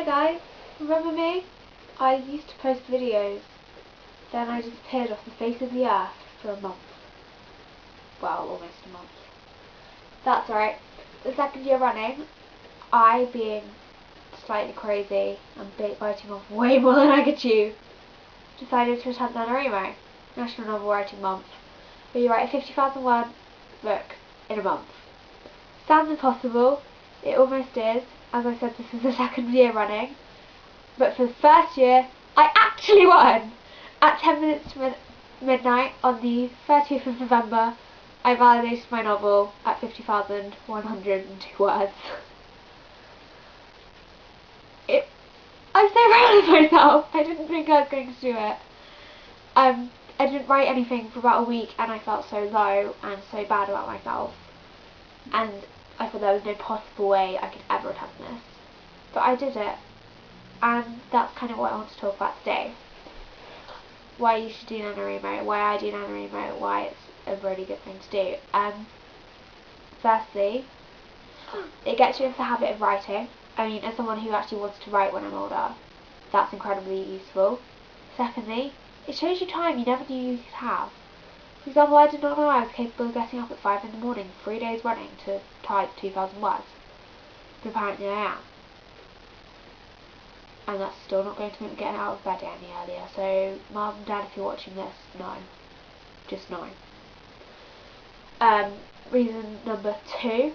guys, remember me? I used to post videos, then I disappeared off the face of the earth for a month. Well, almost a month. That's alright. The second year running, I, being slightly crazy and biting off way more than I could chew, decided to attempt NaNoWriMo, National Novel Writing Month, where you write a 50,000 word book in a month. Sounds impossible. It almost is. As I said, this is the second year running. But for the first year, I actually won! At 10 minutes to midnight on the 30th of November, I validated my novel at 50,102 words. I'm so proud of myself! I didn't think I was going to do it. I didn't write anything for about a week and I felt so low and so bad about myself. And I thought there was no possible way I could ever attempt this. But I did it. And that's kind of what I want to talk about today. Why you should do NaNoWriMo, why I do NaNoWriMo, why it's a really good thing to do. Firstly, it gets you into the habit of writing. I mean, as someone who actually wants to write when I'm older, that's incredibly useful. Secondly, it shows you time you never knew you could have. For example, I did not know I was capable of getting up at 5 in the morning, 3 days running, to type 2,000 words. But apparently I am. And that's still not going to make me get out of bed any earlier. So, Mum and Dad, if you're watching this, no. Just no. Reason number 2.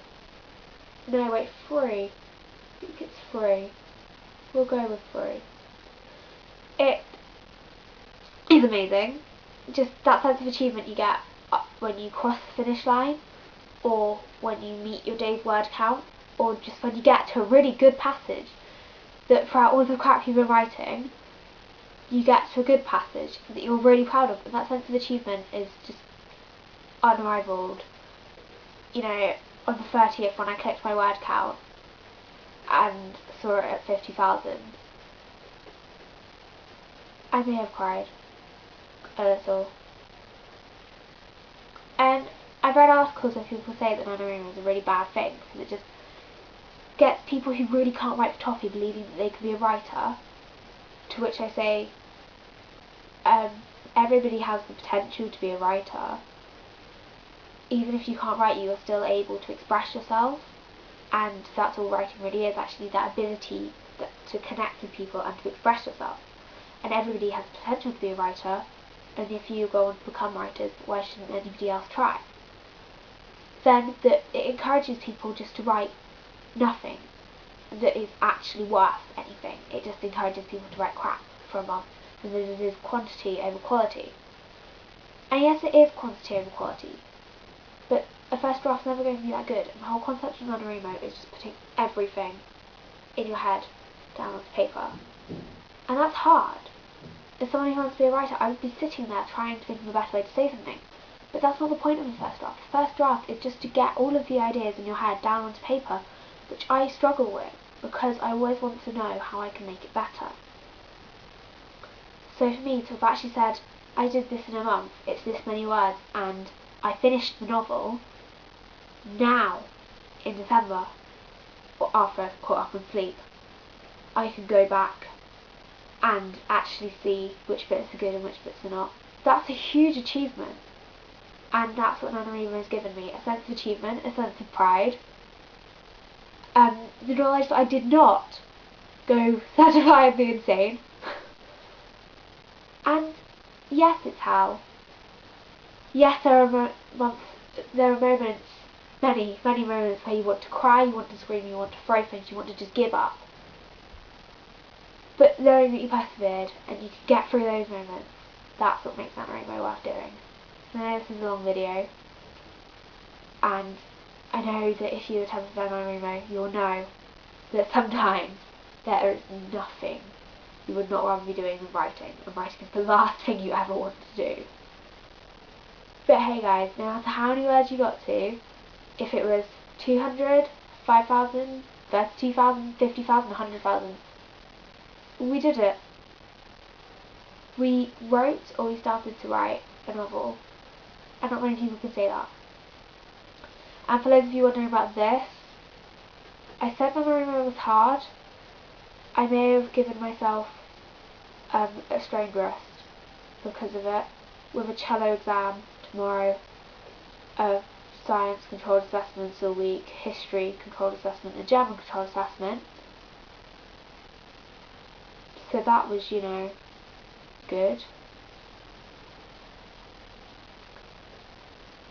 No, wait, 3. I think it's 3. We'll go with 3. It is amazing. Just that sense of achievement you get when you cross the finish line, or when you meet your day's word count, or just when you get to a really good passage. That throughout all the crap you've been writing, you get to a good passage that you're really proud of, and that sense of achievement is just unrivaled. You know, on the 30th when I clicked my word count and saw it at 50,000, I may have cried a little. And I've read articles where people say that NaNoWriMo is a really bad thing because it just gets people who really can't write for toffee believing that they could be a writer, to which I say, everybody has the potential to be a writer. Even if you can't write, you are still able to express yourself, and that's all writing really is, actually, that ability to connect with people and to express yourself. And everybody has the potential to be a writer, and if you go on to become writers, why shouldn't anybody else try? Then it encourages people just to write nothing that is actually worth anything. It just encourages people to write crap for a month, and that it is quantity over quality. And yes, it is quantity over quality, but a first draft's never going to be that good, and the whole concept of NaNoWriMo is just putting everything in your head down onto paper. And that's hard. As someone who wants to be a writer, I would be sitting there trying to think of the best way to say something. But that's not the point of the first draft. The first draft is just to get all of the ideas in your head down onto paper, which I struggle with, because I always want to know how I can make it better. So for me to have actually said, I did this in a month, it's this many words, and I finished the novel now, in December, or after I've caught up on sleep, I can go back and actually see which bits are good and which bits are not. That's a huge achievement. And that's what NaNoWriMo has given me, a sense of achievement, a sense of pride. The knowledge that I did not go certifiably insane. And yes, it's hell. Yes, there are moments, many moments where you want to cry, you want to scream, you want to throw things, you want to just give up. But knowing that you persevered and you can get through those moments, that's what makes NaNoWriMo worth doing. I know this is a long video, and I know that if you attempt NaNoWriMo, you'll know that sometimes there is nothing you would not rather be doing than writing, and writing is the last thing you ever want to do. But hey guys, no matter how many words you got to, if it was 200, 5,000, 32,000, 50,000, 100,000, we did it. We wrote, or we started to write, a novel, and not many people can say that. And for those of you wondering about this, I said NaNoWriMo was hard, I may have given myself a strained wrist because of it. With a cello exam tomorrow, a science controlled assessments a week, history controlled assessment, and German controlled assessment. So that was, you know, good.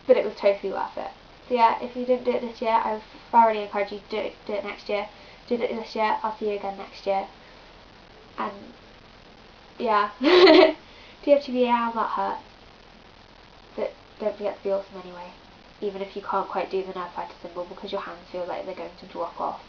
But it was totally worth it. So yeah, if you didn't do it this year, I thoroughly encourage you to do it next year. Do it this year, I'll see you again next year. And yeah, DFTBA, how that hurt. But don't forget to be awesome anyway. Even if you can't quite do the nerve fighter symbol because your hands feel like they're going to drop off.